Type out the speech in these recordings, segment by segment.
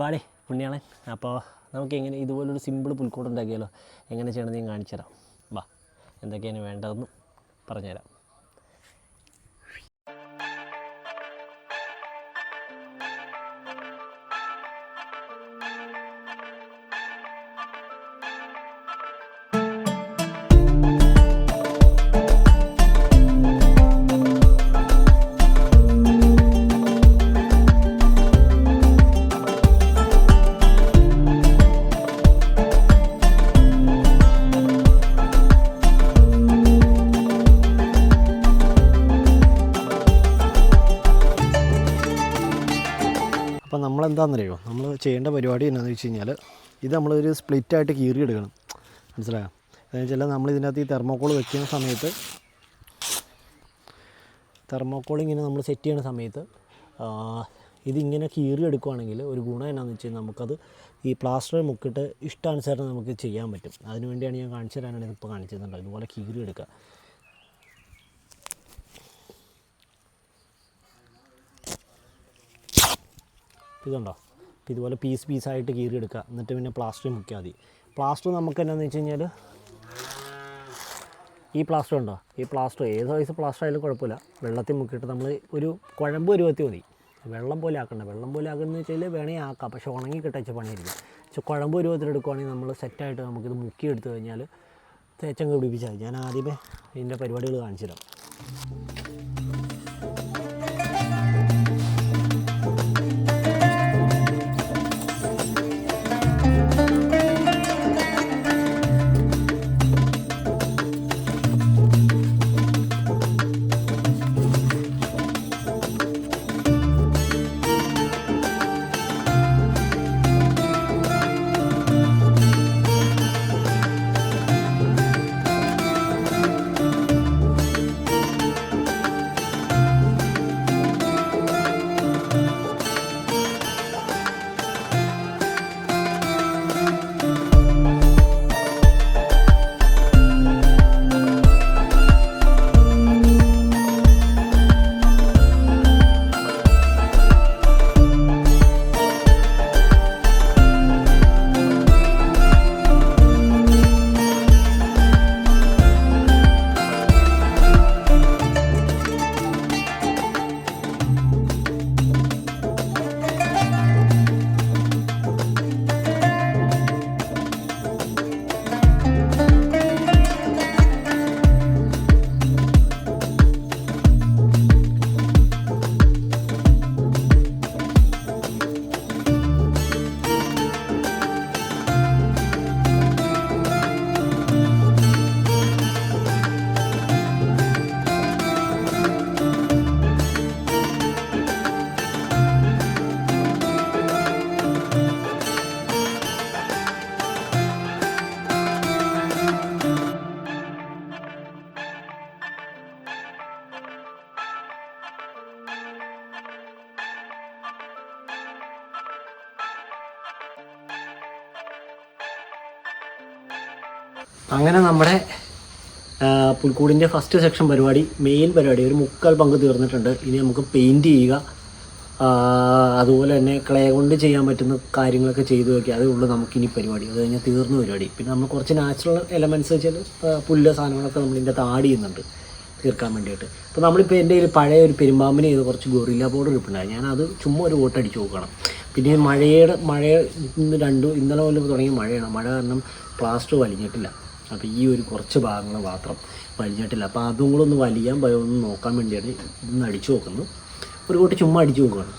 വാടേ പുണ്യാളൻ. അപ്പോൾ നമുക്ക് എങ്ങനെ ഇതുപോലൊരു സിമ്പിൾ പുൽക്കൂട് ഉണ്ടാക്കിയാലോ? എങ്ങനെ ചെയ്യണമെന്ന് ഞാൻ കാണിച്ചു തരാം. വാ, എന്തൊക്കെയാണ് വേണ്ടതെന്ന് പറഞ്ഞുതരാം. അപ്പോൾ നമ്മളെന്താണെന്നറിയോ, നമ്മൾ ചെയ്യേണ്ട പരിപാടി എന്നാന്ന് വെച്ച് കഴിഞ്ഞാൽ ഇത് നമ്മളൊരു സ്പ്ലിറ്റായിട്ട് കീറിയെടുക്കണം. മനസ്സിലായോ? അതെന്ന് വെച്ചാൽ നമ്മളിതിനകത്ത് ഈ തെർമോക്കോൾ വെക്കുന്ന സമയത്ത്, തെർമോക്കോൾ ഇങ്ങനെ നമ്മൾ സെറ്റ് ചെയ്യുന്ന സമയത്ത് ഇതിങ്ങനെ കീറിയെടുക്കുകയാണെങ്കിൽ ഒരു ഗുണം എന്നാന്ന് വെച്ച് കഴിഞ്ഞാൽ നമുക്കത് ഈ പ്ലാസ്റ്റർ മുക്കിയിട്ട് ഇഷ്ടാനുസരണം നമുക്ക് ചെയ്യാൻ പറ്റും. അതിന് വേണ്ടിയാണ് ഞാൻ കാണിച്ചു തരാനാണ് ഇതിപ്പോൾ കാണിച്ചു തരുന്നുണ്ട്. ഇതുപോലെ കീറിയെടുക്കുക. ഇതുണ്ടോ? അപ്പോൾ ഇതുപോലെ പീസായിട്ട് കീറിയെടുക്കുക. എന്നിട്ട് പിന്നെ പ്ലാസ്റ്റർ മുക്കിയാൽ മതി. പ്ലാസ്റ്റർ നമുക്ക് എന്നാന്ന് വെച്ച് കഴിഞ്ഞാൽ ഈ പ്ലാസ്റ്റർ ഉണ്ടോ, ഈ പ്ലാസ്റ്റർ ഏത് സൈസ് പ്ലാസ്റ്റർ ആയാലും കുഴപ്പമില്ല. വെള്ളത്തിൽ മുക്കിയിട്ട് നമ്മൾ ഒരു കുഴമ്പ് പരുവത്തിൽ മതി. വെള്ളം പോലെ ആക്കണ്ട. വെള്ളം പോലെ ആക്കുന്നതെന്ന് വെച്ചാൽ വേണമെങ്കിൽ ആക്കാം, പക്ഷേ ഉണങ്ങി കിട്ടച്ച പണിയായിരിക്കും. പക്ഷേ കുഴമ്പ് പരുവത്തിൽ എടുക്കുകയാണെങ്കിൽ നമ്മൾ സെറ്റായിട്ട് നമുക്കിത് മുക്കി എടുത്തു കഴിഞ്ഞാൽ തേച്ചങ്ങ് പിടിപ്പിച്ചാൽ മതി. ഞാൻ ആദ്യമേ ഇതിൻ്റെ പരിപാടികൾ കാണിച്ചു തരാം. അങ്ങനെ നമ്മുടെ പുൽക്കൂടിൻ്റെ ഫസ്റ്റ് സെക്ഷൻ പരിപാടി, മെയിൻ പരിപാടി ഒരു 3/4 പങ്ക് തീർന്നിട്ടുണ്ട്. ഇനി നമുക്ക് പെയിൻറ്റ് ചെയ്യുക, അതുപോലെ തന്നെ ക്ലേ കൊണ്ട് ചെയ്യാൻ പറ്റുന്ന കാര്യങ്ങളൊക്കെ ചെയ്തു വയ്ക്കുക. അതേ ഉള്ളൂ നമുക്കിനി പരിപാടി. അത് കഴിഞ്ഞാൽ തീർന്ന പരിപാടി. പിന്നെ നമ്മൾ കുറച്ച് നാച്ചുറൽ എലമെൻറ്റ്സ് വെച്ചാൽ പുല്ല് സാധനങ്ങളൊക്കെ നമ്മളിതിൻ്റെ അകത്ത് ആഡ് ചെയ്യുന്നുണ്ട് തീർക്കാൻ വേണ്ടിയിട്ട്. അപ്പോൾ നമ്മളിപ്പോൾ എൻ്റെ കയ്യിൽ പഴയ ഒരു പെരുമ്പാമ്പിന് ചെയ്ത് കുറച്ച് ഗൊറില്ല ബോർഡ് ഇരിപ്പുണ്ടായി. ഞാനത് ചുമ്മാ ഒരു വോട്ട് അടിച്ച് നോക്കണം. പിന്നെ ഇന്നലെ മുതൽ തുടങ്ങിയ മഴയാണ്. മഴ കാരണം പ്ലാസ്റ്റർ വലിഞ്ഞിട്ടില്ല. അപ്പോൾ ഈ ഒരു കുറച്ച് ഭാഗങ്ങൾ മാത്രം വലിഞ്ഞിട്ടില്ല. അപ്പോൾ അതും കൂടെ ഒന്ന് വലിയാൻ ഒന്ന് നോക്കാൻ വേണ്ടിയാണ് ഇന്ന് അടിച്ചു നോക്കുന്നത്. ഒരു കൂട്ടി ചുമ്മാ അടിച്ചു നോക്കുകയാണ്.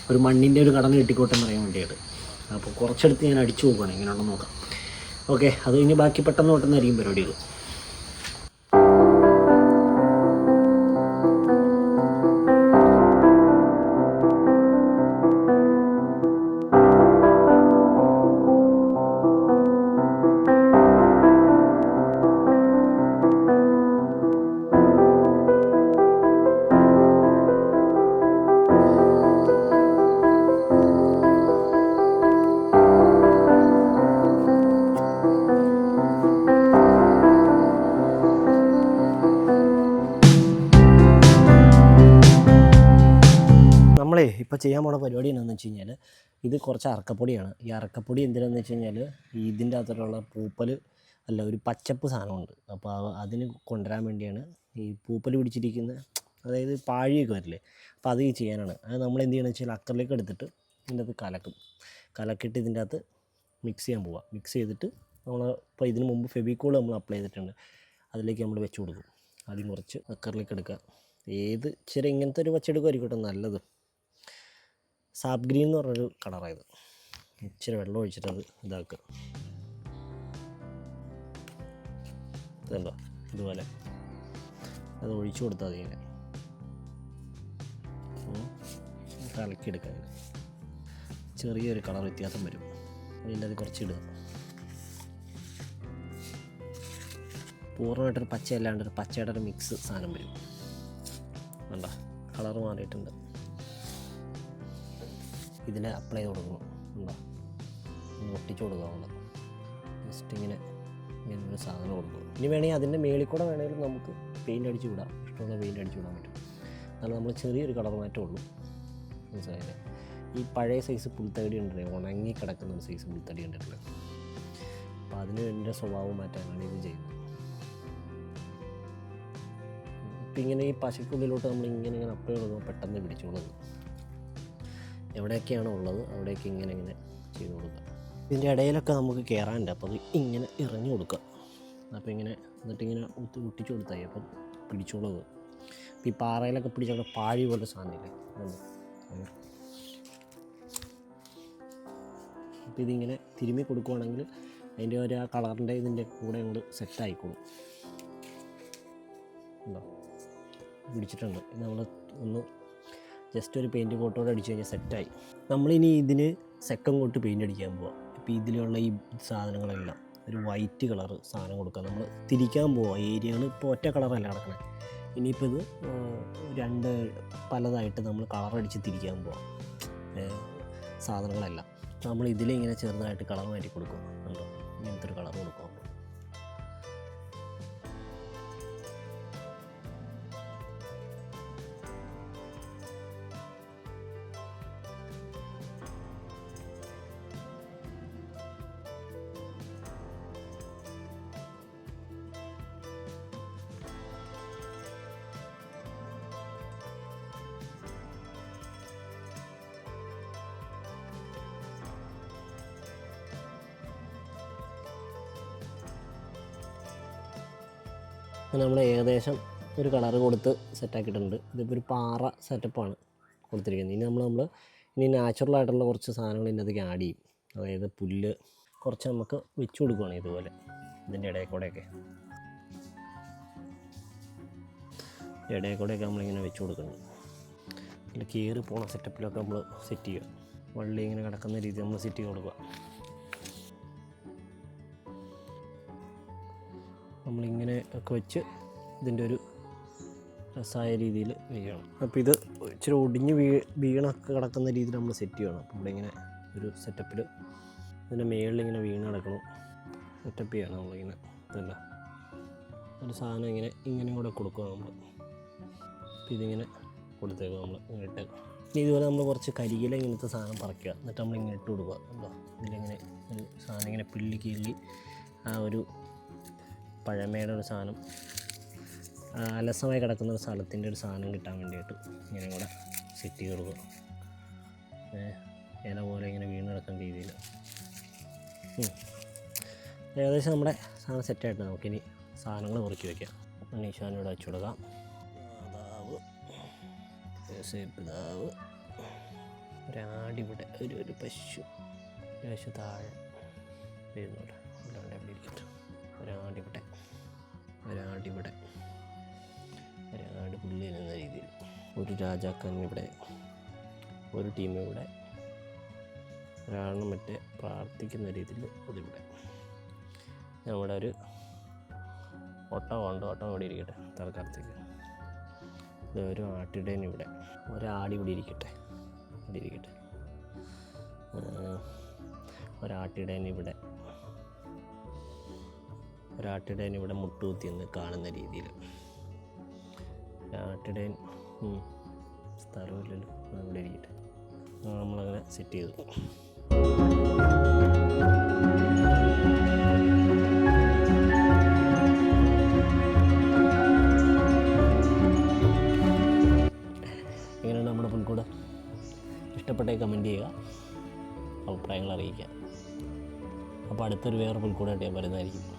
ഒരു മണ്ണിൻ്റെ ഒരു കടന്ന് കെട്ടിക്കോട്ടെ എന്ന് പറയാൻ വേണ്ടിയിട്ട്. അപ്പോൾ കുറച്ചെടുത്ത് ഞാൻ അടിച്ചു നോക്കുകയാണ്, എങ്ങനെയുണ്ടെന്ന് നോക്കാം. ഓക്കെ, അത് കഴിഞ്ഞ് ബാക്കി പെട്ടെന്ന് പെട്ടെന്നായിരിക്കും പരിപാടികൾ. നമ്മളിപ്പോൾ ചെയ്യാൻ പോണ പരിപാടി എന്താണെന്ന് വെച്ച് കഴിഞ്ഞാൽ ഇത് കുറച്ച് അറക്കപ്പൊടിയാണ്. ഈ അറക്കപ്പൊടി എന്തിനാണെന്ന് വെച്ച് കഴിഞ്ഞാൽ ഇതിൻ്റെ അകത്തുള്ള പൂപ്പൽ അല്ല ഒരു പച്ചപ്പ് സാധനമുണ്ട്. അപ്പോൾ അതിന് കൊണ്ടുവരാൻ വേണ്ടിയാണ് ഈ പൂപ്പൽ പിടിച്ചിരിക്കുന്ന, അതായത് പാഴിയൊക്കെ വരില്ലേ, അപ്പോൾ അത് ചെയ്യാനാണ്. അത് നമ്മൾ എന്ത് ചെയ്യണമെന്ന് വെച്ചാൽ അക്കറിലേക്ക് എടുത്തിട്ട് ഇതിൻ്റെ അകത്ത് കലക്കിയിട്ട് ഇതിൻ്റെ അകത്ത് മിക്സ് ചെയ്യാൻ പോവുക. മിക്സ് ചെയ്തിട്ട് നമ്മൾ ഇപ്പോൾ ഇതിന് മുമ്പ് ഫെവിക്കോൾ നമ്മൾ അപ്ലൈ ചെയ്തിട്ടുണ്ട്, അതിലേക്ക് നമ്മൾ വെച്ച് കൊടുക്കും. ആദ്യം കുറച്ച് അക്കറിലേക്ക് എടുക്കുക. ഏത് ചെറിയ ഇങ്ങനത്തെ ഒരു പച്ചെടുക്കുമായിരിക്കട്ടെ നല്ലത്. സാപ്പ് ഗ്രീൻ എന്ന് പറഞ്ഞൊരു കളറായത്. ഇച്ചിരി വെള്ളം ഒഴിച്ചിട്ട് അത് ഇതാക്കുക. ഇതുണ്ടോ, ഇതുപോലെ അത് ഒഴിച്ചു കൊടുത്താൽ മതി. ഇങ്ങനെ കലക്കിയെടുക്കുക. ചെറിയൊരു കളർ വ്യത്യാസം വരും. അതിൻ്റെ അത് കുറച്ചിടുക. പൂർണ്ണമായിട്ടൊരു പച്ച അല്ലാണ്ട് ഒരു പച്ചയുടെ ഒരു മിക്സ് സാധനം വരും. വേണ്ട, കളറ് മാറിയിട്ടുണ്ട്. ഇതിൽ അപ്ലൈ ചെയ്ത് കൊടുക്കണം. ഉണ്ടോ, ഒട്ടിച്ചു കൊടുക്കുക. നമ്മൾ ജസ്റ്റ് ഇങ്ങനെ ഒരു സാധനം കൊടുക്കും. ഇനി വേണമെങ്കിൽ അതിൻ്റെ മേളിൽ കൂടെ വേണമെങ്കിലും നമുക്ക് പെയിൻ്റ് അടിച്ച് വിടാം. ഇഷ്ടമുള്ള പെയിൻ്റ് അടിച്ച് വിടാൻ പറ്റും. എന്നാലും നമ്മൾ ചെറിയൊരു കളർ മാറ്റമേ ഉള്ളൂ. മനസ്സിലായില്ലേ? ഈ പഴയ സൈസ് പുൽത്തടി ഉണ്ടല്ലേ, ഉണങ്ങി കിടക്കുന്ന ഒരു സൈസ് പുൽത്തടി ഉണ്ടല്ലേ, അപ്പോൾ അതിന് എൻ്റെ സ്വഭാവം മാറ്റാനാണ് ഇത് ചെയ്യുന്നത്. ഇപ്പം ഇങ്ങനെ ഈ പശയ്ക്കുള്ളിലോട്ട് നമ്മൾ ഇങ്ങനെ അപ്ലൈ കൊടുക്കുമ്പോൾ പെട്ടെന്ന് പിടിച്ചോളുന്നത്. എവിടെയൊക്കെയാണോ ഉള്ളത് അവിടെയൊക്കെ ഇങ്ങനെ ചെയ്ത് കൊടുക്കുക. ഇതിൻ്റെ ഇടയിലൊക്കെ നമുക്ക് കയറാനുണ്ട്, അപ്പോൾ അത് ഇങ്ങനെ ഇറങ്ങി കൊടുക്കുക. അപ്പോൾ ഇങ്ങനെ എന്നിട്ടിങ്ങനെ ഒട്ടിച്ചു കൊടുത്തായി അപ്പം പിടിച്ചോളത്. അപ്പോൾ ഈ പാറയിലൊക്കെ പിടിച്ച പാഴി പോലെ സാധനമില്ലേ, അപ്പോൾ ഇതിങ്ങനെ തിരുമ്മി കൊടുക്കുകയാണെങ്കിൽ അതിൻ്റെ ഒരു ആ കളറിൻ്റെ ഇതിൻ്റെ കൂടെ അങ്ങോട്ട് സെറ്റായിക്കോളും. ഉണ്ടോ, പിടിച്ചിട്ടുണ്ട്. ഇത് നമ്മൾ ഒന്ന് ജസ്റ്റ് ഒരു പെയിൻറ്റ് കോട്ടോടെ അടിച്ച് കഴിഞ്ഞാൽ സെറ്റായി. നമ്മളിനി ഇതിന് സെക്കൻഡ് കോട്ട് പെയിൻ്റ് അടിക്കാൻ പോവാം. ഇപ്പോൾ ഇതിലുള്ള ഈ സാധനങ്ങളെല്ലാം ഒരു വൈറ്റ് കളറ് സാധനം കൊടുക്കുക. നമ്മൾ തിരിക്കാൻ പോവുക. ഏരിയകൾ ഇപ്പോൾ ഒറ്റ കളറല്ല കിടക്കണേ. ഇനിയിപ്പോൾ ഇത് രണ്ട് പലതായിട്ട് നമ്മൾ കളറടിച്ച് തിരിക്കാൻ പോവാം സാധനങ്ങളെല്ലാം. നമ്മൾ ഇതിലിങ്ങനെ ചെറുതായിട്ട് കളർ മാറ്റി കൊടുക്കും. ഉണ്ടോ, ഇങ്ങനത്തെ ഒരു കളർ കൊടുക്കും. നമ്മൾ ഏകദേശം ഒരു കളറ് കൊടുത്ത് സെറ്റാക്കിയിട്ടുണ്ട്. ഇതിപ്പോൾ ഒരു പാറ സെറ്റപ്പാണ് കൊടുത്തിരിക്കുന്നത്. ഇനി ഇനി നാച്ചുറലായിട്ടുള്ള കുറച്ച് സാധനങ്ങൾ ഇതിനകത്തേക്ക് ആഡ് ചെയ്യും. അതായത് പുല്ല് കുറച്ച് നമുക്ക് വെച്ച് കൊടുക്കുകയാണ് ഇതുപോലെ ഇതിൻ്റെ ഇടയിൽ കൂടെയൊക്കെ നമ്മളിങ്ങനെ വെച്ച് കൊടുക്കണം. അതിൽ കയറി പോണ സെറ്റപ്പിലൊക്കെ നമ്മൾ സെറ്റ് ചെയ്യുക. വള്ളി ഇങ്ങനെ കിടക്കുന്ന രീതി നമ്മൾ സെറ്റ് ചെയ്ത് കൊടുക്കുക. നമ്മളിങ്ങനെ ഒക്കെ വെച്ച് ഇതിൻ്റെ ഒരു രസമായ രീതിയിൽ ചെയ്യണം. അപ്പോൾ ഇത് ഇച്ചിരി ഒടിഞ്ഞ് വീണൊക്കെ കിടക്കുന്ന രീതിയിൽ നമ്മൾ സെറ്റ് ചെയ്യണം. അപ്പോൾ ഇവിടെ ഇങ്ങനെ ഒരു സെറ്റപ്പിൽ ഇതിൻ്റെ മേളിൽ ഇങ്ങനെ വീണ് കിടക്കണം. സെറ്റപ്പ് ചെയ്യണം നമ്മളിങ്ങനെ. ഇതല്ല ഒരു സാധനം ഇങ്ങനെ കൂടെ കൊടുക്കുക നമ്മൾ. അപ്പോൾ ഇതിങ്ങനെ കൊടുത്തേക്കുക നമ്മൾ ഇങ്ങോട്ട്. ഇനി ഇതുപോലെ നമ്മൾ കുറച്ച് കരിയില ഇങ്ങനത്തെ സാധനം പറിക്കുക. എന്നിട്ട് നമ്മൾ ഇങ്ങനെ ഇട്ട് കൊടുക്കുക. ഉണ്ടോ, ഇതിലിങ്ങനെ ഒരു സാധനം ഇങ്ങനെ പിള്ളി കീറി ആ ഒരു പഴമയുടെ ഒരു സാധനം, അലസമായി കിടക്കുന്ന ഒരു സ്ഥലത്തിൻ്റെ ഒരു സാധനം കിട്ടാൻ വേണ്ടിയിട്ട് ഇങ്ങനെ കൂടെ സെറ്റ് ചെയ്ത് കൊടുക്കുക. ഇല പോലെ ഇങ്ങനെ വീണ് കിടക്കുന്ന രീതിയിൽ. ഏകദേശം നമ്മുടെ സാധനം സെറ്റായിട്ട് നമുക്കിനി സാധനങ്ങൾ കുറച്ച് വയ്ക്കാം. നീശാനിവിടെ വെച്ച് കൊടുക്കാം. പിതാവ് ഒരാടിവിടെ ഒരു പശു താഴെ വരുന്നുണ്ട്. അല്ലാണ്ട് എവിടെ ഇരിക്കട്ടെ. ഒരാടിവിടെ ഒരാട് പുള്ളിയിൽ എന്ന രീതിയിൽ ഒരു രാജാക്കൻ ഇവിടെ, ഒരു ടീം ഇവിടെ, ഒരാളിന് മറ്റേ പ്രാർത്ഥിക്കുന്ന രീതിയിൽ അതിവിടെ. നമ്മുടെ ഒരു ഓട്ടമുണ്ട്, ഓട്ടം ഇവിടെ ഇരിക്കട്ടെ തൽക്കാലത്തേക്ക്. ഇത് ഒരു ആട്ടിടേന് ഇവിടെ, ഒരാടി ഇവിടെ ഇരിക്കട്ടെ. ഒരാട്ടിടേൻ ഇവിടെ മുട്ടുകുത്തിയെന്ന് കാണുന്ന രീതിയിൽ. ഒരാട്ടിടേൻ സ്ഥലമില്ലല്ലോ, ഇവിടെ ഇരിക്കട്ടെ. നമ്മളങ്ങനെ സെറ്റ് ചെയ്തു. എങ്ങനെയാണ് നമ്മുടെ പുൽക്കൂട്? ഇഷ്ടപ്പെട്ടേ കമൻറ്റ് ചെയ്യുക, അഭിപ്രായങ്ങൾ അറിയിക്കുക. അപ്പോൾ അടുത്തൊരു വേറെ പുൽക്കൂടായിട്ട് ഞാൻ വരുന്നതായിരിക്കും.